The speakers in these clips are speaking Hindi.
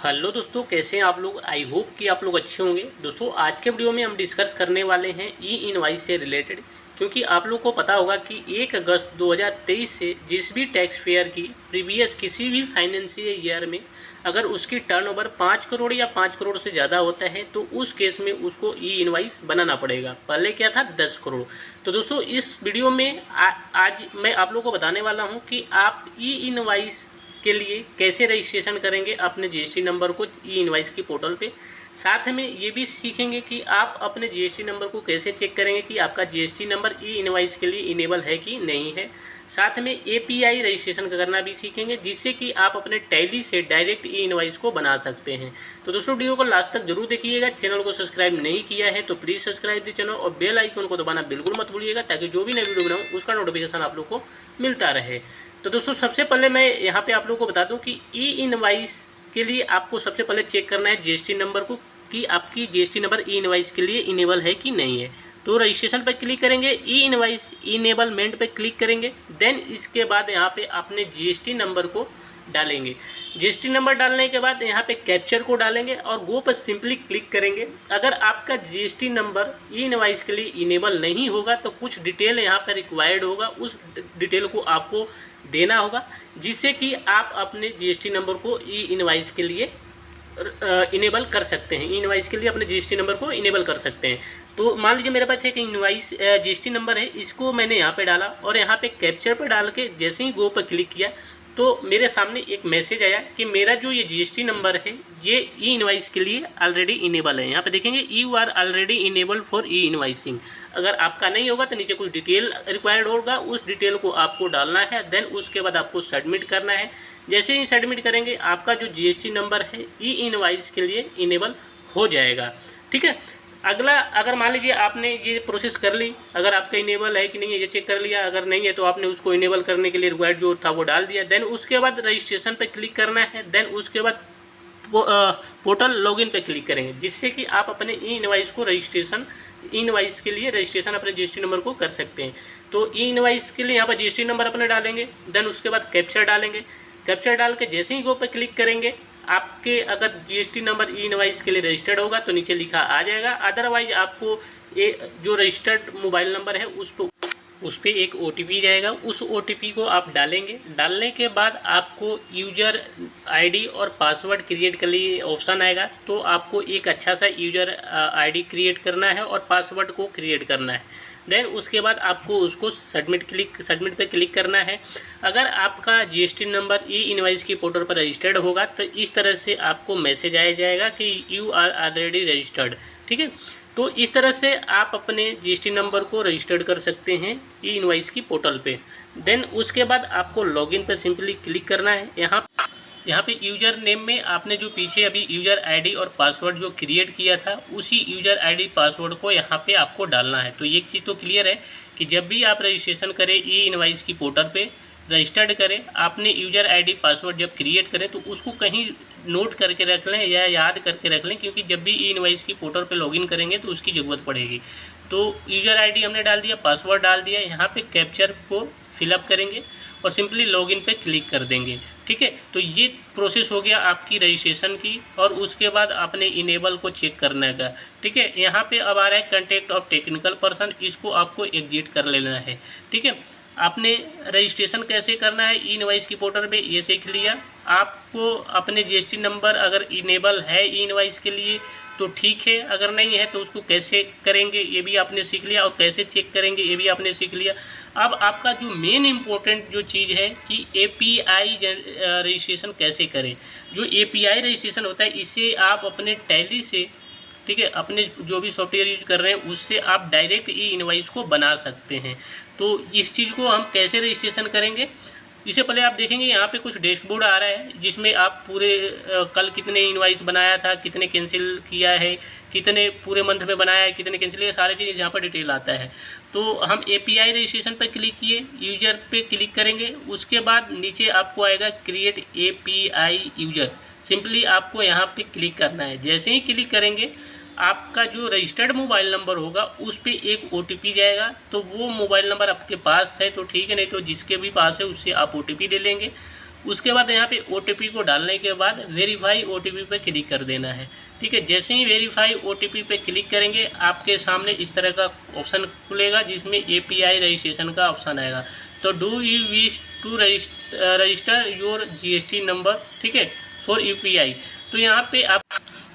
हेलो दोस्तों, कैसे हैं आप लोग। आई होप कि आप लोग अच्छे होंगे। दोस्तों आज के वीडियो में हम डिस्कस करने वाले हैं ई इनवाइस से रिलेटेड, क्योंकि आप लोग को पता होगा कि 1 अगस्त 2023 से जिस भी टैक्स पेयर की प्रीवियस किसी भी फाइनेंशियल ईयर में अगर उसकी टर्नओवर 5 करोड़ या 5 करोड़ से ज़्यादा होता है तो उस केस में उसको ई इनवाइस बनाना पड़ेगा। पहले क्या था 10 करोड़। तो दोस्तों इस वीडियो में आज मैं आप लोग को बताने वाला हूँ कि आप ई इनवाइस के लिए कैसे रजिस्ट्रेशन करेंगे अपने जीएसटी नंबर को ई इनवाइस की पोर्टल पे। साथ में ये भी सीखेंगे कि आप अपने जीएसटी नंबर को कैसे चेक करेंगे कि आपका जीएसटी नंबर ई इनवाइस के लिए इनेबल है कि नहीं है। साथ में एपीआई रजिस्ट्रेशन करना भी सीखेंगे, जिससे कि आप अपने टैली से डायरेक्ट ई इनवाइस को बना सकते हैं। तो दोस्तों वीडियो को लास्ट तक जरूर देखिएगा। चैनल को सब्सक्राइब नहीं किया है तो प्लीज़ सब्सक्राइब दी चैनल और बेल आइकन को दबाना बिल्कुल मत भूलिएगा, ताकि जो भी नई वीडियो बनाऊँ उसका नोटिफिकेशन आप लोग को मिलता रहे। तो दोस्तों सबसे पहले मैं यहाँ पे आप लोगों को बता दूं कि ई इनवाइस के लिए आपको सबसे पहले चेक करना है जीएसटी नंबर को कि आपकी जीएसटी नंबर ई इनवाइस के लिए इनेबल है कि नहीं है। तो रजिस्ट्रेशन पर क्लिक करेंगे, ई इनवाइस इनेबलमेंट पे क्लिक करेंगे। देन इसके बाद यहाँ पे अपने जीएसटी नंबर को डालेंगे। जीएसटी नंबर डालने के बाद यहाँ पे कैप्चर को डालेंगे और गो पर सिंपली क्लिक करेंगे। अगर आपका जीएसटी नंबर ई इनवाइस के लिए इनेबल नहीं होगा तो कुछ डिटेल यहाँ पर रिक्वायर्ड होगा, उस डिटेल को आपको देना होगा, जिससे कि आप अपने जीएसटी नंबर को ई इनवाइस के लिए इनेबल कर सकते हैं। ई इनवाइस के लिए अपने जीएसटी नंबर को इनेबल कर सकते हैं। तो मान लीजिए मेरे पास एक इनवाइस जीएसटी नंबर है, इसको मैंने यहाँ पे डाला और यहाँ पे कैप्चर पे डाल के जैसे ही गो पर क्लिक किया तो मेरे सामने एक मैसेज आया कि मेरा जो ये जीएसटी नंबर है ये ई इनवाइस के लिए ऑलरेडी इनेबल है। यहाँ पे देखेंगे you are already enabled for e invoicing. अगर आपका नहीं होगा तो नीचे कुछ डिटेल रिक्वायर्ड होगा, उस डिटेल को आपको डालना है। देन उसके बाद आपको सबमिट करना है। जैसे ही सबमिट करेंगे आपका जो जीएसटी नंबर है ई इनवाइस के लिए इनेबल हो जाएगा। ठीक है। अगला, अगर मान लीजिए आपने ये प्रोसेस कर ली, अगर आपका इनेबल है कि नहीं है ये चेक कर लिया, अगर नहीं है तो आपने उसको इनेबल करने के लिए रिक्वायर्ड जो था वो डाल दिया। देन उसके बाद रजिस्ट्रेशन पे क्लिक करना है। देन उसके बाद पोर्टल लॉगिन पे क्लिक करेंगे, जिससे कि आप अपने ई इनवाइस को रजिस्ट्रेशन ई इनवाइस के लिए रजिस्ट्रेशन अपने जीएसटी नंबर को कर सकते हैं। तो ई इनवाइस के लिए यहाँ पर जीएसटी नंबर अपने डालेंगे। देन उसके बाद कैप्चर डालेंगे। कैप्चर डाल के जैसे ही गो पे क्लिक करेंगे आपके अगर जीएसटी नंबर ई इनवाइस के लिए रजिस्टर्ड होगा तो नीचे लिखा आ जाएगा। अदरवाइज आपको जो रजिस्टर्ड मोबाइल नंबर है उस पर एक ओटीपी जाएगा, उस ओटीपी को आप डालेंगे। डालने के बाद आपको यूजर आईडी और पासवर्ड क्रिएट के लिए ऑप्शन आएगा। तो आपको एक अच्छा सा यूजर आईडी क्रिएट करना है और पासवर्ड को क्रिएट करना है। देन उसके बाद आपको उसको सबमिट पे क्लिक करना है। अगर आपका जीएसटी नंबर ई इनवाइस की पोर्टल पर रजिस्टर्ड होगा तो इस तरह से आपको मैसेज आया जाएगा कि यू आर ऑलरेडी रजिस्टर्ड। ठीक है। तो इस तरह से आप अपने जीएसटी नंबर को रजिस्टर्ड कर सकते हैं ई इनवाइस की पोर्टल पे। देन उसके बाद आपको लॉगिन पे सिंपली क्लिक करना है। यहाँ पे यूज़र नेम में आपने जो पीछे अभी यूज़र आईडी और पासवर्ड जो क्रिएट किया था उसी यूज़र आईडी पासवर्ड को यहाँ पे आपको डालना है। तो एक चीज़ तो क्लियर है कि जब भी आप रजिस्ट्रेशन करें ई इनवाइस की पोर्टल पे रजिस्टर्ड करें, आपने यूज़र आईडी पासवर्ड जब क्रिएट करें तो उसको कहीं नोट करके रख लें या याद करके रख लें, क्योंकि जब भी ई इनवाइस की पोर्टल पे लॉगिन करेंगे तो उसकी ज़रूरत पड़ेगी। तो यूज़र आईडी हमने डाल दिया, पासवर्ड डाल दिया, यहाँ पे कैप्चर को फिलअप करेंगे और सिंपली लॉगिन पे क्लिक कर देंगे। ठीक है। तो ये प्रोसेस हो गया आपकी रजिस्ट्रेशन की और उसके बाद अपने इनेबल को चेक करने का। ठीक है। यहाँ पे अब आ रहा है कॉन्टैक्ट ऑफ टेक्निकल पर्सन, इसको आपको एग्जिट कर लेना है। ठीक है। आपने रजिस्ट्रेशन कैसे करना है ई इनवाइस की पोर्टल में ये सीख लिया। आपको अपने जीएसटी नंबर अगर इनेबल है ई इनवाइस के लिए तो ठीक है, अगर नहीं है तो उसको कैसे करेंगे ये भी आपने सीख लिया और कैसे चेक करेंगे ये भी आपने सीख लिया। अब आपका जो मेन इम्पोर्टेंट जो चीज़ है कि एपीआई रजिस्ट्रेशन कैसे करें। जो एपीआई रजिस्ट्रेशन होता है इसे आप अपने टैली से, ठीक है, अपने जो भी सॉफ्टवेयर यूज कर रहे हैं उससे आप डायरेक्ट ई इनवाइस को बना सकते हैं। तो इस चीज़ को हम कैसे रजिस्ट्रेशन करेंगे, इससे पहले आप देखेंगे यहाँ पे कुछ डैशबोर्ड आ रहा है जिसमें आप पूरे कल कितने इनवाइस बनाया था, कितने कैंसिल किया है, कितने पूरे मंथ में बनाया है, कितने कैंसिल किया, सारी चीज़ें यहाँ पर डिटेल आता है। तो हम एपीआई रजिस्ट्रेशन पर क्लिक किए, यूजर पे क्लिक करेंगे, उसके बाद नीचे आपको आएगा क्रिएट एपीआई यूजर। सिंपली आपको यहाँ पे क्लिक करना है। जैसे ही क्लिक करेंगे आपका जो रजिस्टर्ड मोबाइल नंबर होगा उस पर एक ओटीपी जाएगा। तो वो मोबाइल नंबर आपके पास है तो ठीक है, नहीं तो जिसके भी पास है उससे आप ओटीपी ले लेंगे। उसके बाद यहाँ पे OTP को डालने के बाद वेरीफाई OTP पे क्लिक कर देना है। ठीक है, जैसे ही वेरीफाई OTP पे क्लिक करेंगे आपके सामने इस तरह का ऑप्शन खुलेगा जिसमें API रजिस्ट्रेशन का ऑप्शन आएगा। तो do you wish to register your GST number, ठीक है, फॉर UPI। तो यहाँ पे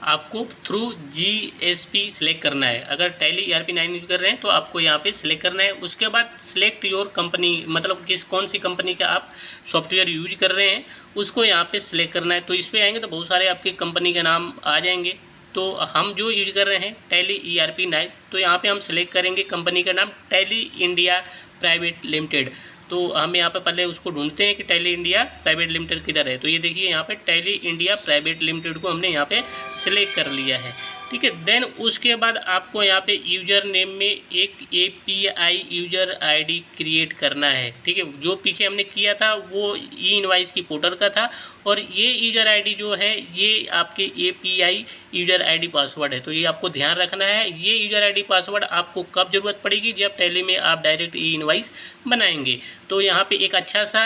आपको थ्रू GSP सिलेक्ट करना है। अगर टैली ERP9 यूज कर रहे हैं तो आपको यहाँ पे सिलेक्ट करना है। उसके बाद सिलेक्ट योर कंपनी, मतलब कौन सी कंपनी का आप सॉफ्टवेयर यूज कर रहे हैं उसको यहाँ पे सिलेक्ट करना है। तो इस पर आएंगे तो बहुत सारे आपकी कंपनी के नाम आ जाएंगे। तो हम जो यूज कर रहे हैं टैली ERP9, तो यहाँ पे हम सिलेक्ट करेंगे कंपनी का नाम टैली इंडिया प्राइवेट लिमिटेड। तो हम यहाँ पे पहले उसको ढूंढते हैं कि टैली इंडिया प्राइवेट लिमिटेड किधर है। तो ये देखिए यहाँ पे टैली इंडिया प्राइवेट लिमिटेड को हमने यहाँ पे सिलेक्ट कर लिया है। ठीक है, देन उसके बाद आपको यहाँ पे यूज़र नेम में एक API यूज़र ID क्रिएट करना है। ठीक है, जो पीछे हमने किया था वो ई-इनवाइस की पोर्टल का था, और ये यूज़र ID जो है ये आपके API यूज़र ID पासवर्ड है। तो ये आपको ध्यान रखना है। ये यूज़र ID पासवर्ड आपको कब ज़रूरत पड़ेगी, जब टैली में आप डायरेक्ट ई-इनवाइस बनाएंगे। तो यहाँ पे एक अच्छा सा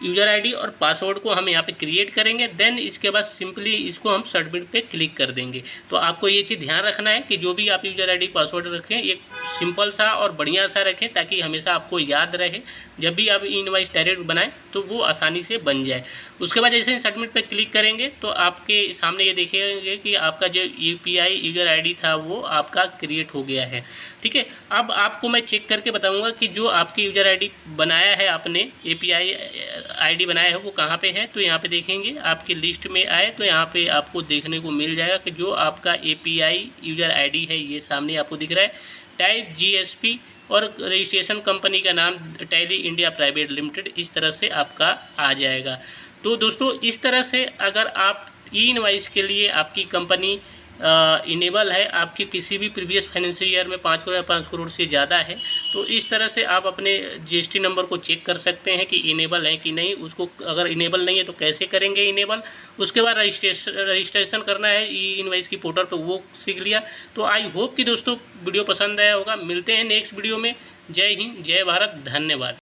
यूज़र ID और पासवर्ड को हम यहाँ पे क्रिएट करेंगे। देन इसके बाद सिंपली इसको हम सबमिट पे क्लिक कर देंगे। तो आपको ये चीज़ ध्यान रखना है कि जो भी आप यूज़र ID पासवर्ड रखें एक सिंपल सा और बढ़िया सा रखें, ताकि हमेशा आपको याद रहे जब भी आप ई-इनवाइस डायरेक्ट बनाएं तो वो आसानी से बन जाए। उसके बाद जैसे ही सबमिट पे क्लिक करेंगे तो आपके सामने ये देखेंगे कि आपका जो API यूज़र ID था वो आपका क्रिएट हो गया है। ठीक है, अब आपको मैं चेक करके बताऊँगा कि जो आपकी यूज़र ID बनाया है आपने, API ID बनाया है वो कहाँ पे है। तो यहाँ पे देखेंगे आपकी लिस्ट में आए तो यहाँ पे आपको देखने को मिल जाएगा कि जो आपका API यूज़र ID है ये सामने आपको दिख रहा है, टाइप GSP और रजिस्ट्रेशन कंपनी का नाम टैली इंडिया प्राइवेट लिमिटेड, इस तरह से आपका आ जाएगा। तो दोस्तों इस तरह से अगर आप ई-इनवाइस के लिए आपकी कंपनी इनेबल है, आपकी किसी भी प्रीवियस फाइनेंशियल ईयर में 5 करोड़ या 5 करोड़ से ज़्यादा है, तो इस तरह से आप अपने GST नंबर को चेक कर सकते हैं कि इनेबल है कि नहीं। उसको अगर इनेबल नहीं है तो कैसे करेंगे इनेबल। उसके बाद रजिस्ट्रेशन करना है ई-इनवाइस की पोर्टल पर, वो सीख लिया। तो आई होप कि दोस्तों वीडियो पसंद आया होगा। मिलते हैं नेक्स्ट वीडियो में। जय हिंद, जय भारत, धन्यवाद।